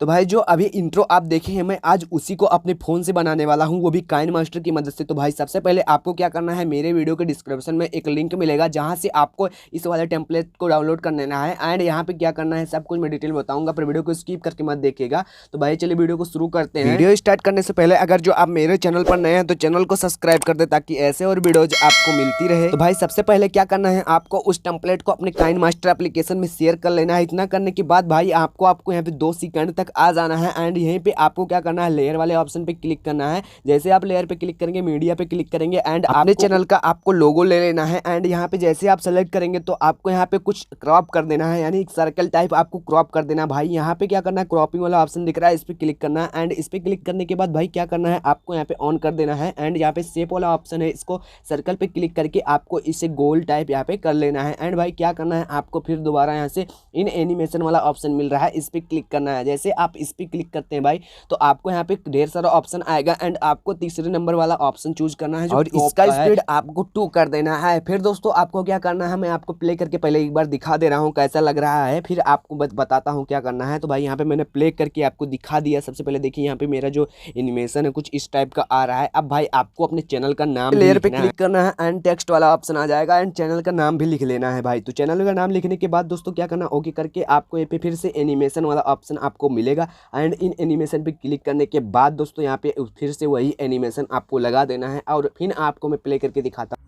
तो भाई जो अभी इंट्रो आप देखे हैं मैं आज उसी को अपने फ़ोन से बनाने वाला हूं, वो भी काइनमास्टर की मदद से। तो भाई सबसे पहले आपको क्या करना है, मेरे वीडियो के डिस्क्रिप्शन में एक लिंक मिलेगा जहां से आपको इस वाले टेम्पलेट को डाउनलोड कर लेना है। एंड यहाँ पे क्या करना है सब कुछ मैं डिटेल बताऊंगा, पर वीडियो को स्किप करके मत देखिएगा। तो भाई चलिए वीडियो को शुरू करते हैं। वीडियो स्टार्ट करने से पहले अगर जो आप मेरे चैनल पर नए हैं तो चैनल को सब्सक्राइब कर दे ताकि ऐसे और वीडियोज आपको मिलती रहे। तो भाई सबसे पहले क्या करना है, आपको उस टेम्पलेट को अपने काइनमास्टर एप्लीकेशन में शेयर कर लेना है। इतना करने के बाद भाई आपको यहाँ पे 2 सेकंड तक आ जाना है। एंड यहीं पे आपको क्या करना है, लेयर वाले ऑप्शन पे क्लिक करना है। जैसे आप लेयर पे क्लिक करेंगे, मीडिया पे क्लिक करेंगे एंड अपने चैनल का आपको लोगो ले लेना है। एंड यहाँ पे जैसे आप सेलेक्ट करेंगे तो आपको यहाँ पे कुछ क्रॉप कर देना है, यानी एक सर्कल टाइप आपको क्रॉप कर देना है। भाई यहाँ पे क्या करना है, क्रॉपिंग वाला ऑप्शन दिख रहा है, इस पर क्लिक करना है। एंड इस पर क्लिक करने के बाद भाई क्या करना है, आपको यहाँ पे ऑन कर देना है। एंड यहाँ पे शेप वाला ऑप्शन है, इसको सर्कल पे क्लिक करके आपको इसे गोल टाइप यहाँ पे कर लेना है। एंड भाई क्या करना है, आपको फिर दोबारा यहाँ से इन एनिमेशन वाला ऑप्शन मिल रहा है, इस पर क्लिक करना है। जैसे आप इस पर क्लिक करते हैं भाई तो आपको यहाँ पे ढेर सारा ऑप्शन आएगा एंड आपको तीसरे नंबर वाला ऑप्शन चूज करना है और इसका स्पीड आपको 2 कर देना है। फिर दोस्तों आपको क्या करना है, मैं आपको प्ले करके पहले एक बार दिखा दे रहा हूँ कैसा लग रहा है, फिर आपको बताता हूँ क्या करना है। तो भाई यहाँ पे मैंने प्ले करके आपको दिखा दिया। सबसे पहले देखिए यहाँ पे मेरा जो एनिमेशन है कुछ इस टाइप का आ रहा है। अब भाई आपको अपने चैनल का नाम लेयर पे क्लिक करना है एंड टेक्स्ट वाला ऑप्शन आ जाएगा एंड चैनल का नाम भी लिख लेना है। भाई तो चैनल का नाम लिखने के बाद दोस्तों क्या करना, ओके करके आपको यहाँ पे फिर से एनिमेशन वाला ऑप्शन आपको मिलेगा। एंड इन एनिमेशन पे क्लिक करने के बाद दोस्तों यहाँ पे फिर से वही एनिमेशन आपको लगा देना है और फिर आपको मैं प्ले करके दिखाता हूँ।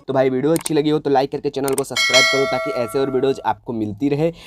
तो भाई वीडियो अच्छी लगी हो तो लाइक करके चैनल को सब्सक्राइब करो ताकि ऐसे और वीडियोज आपको मिलती रहे।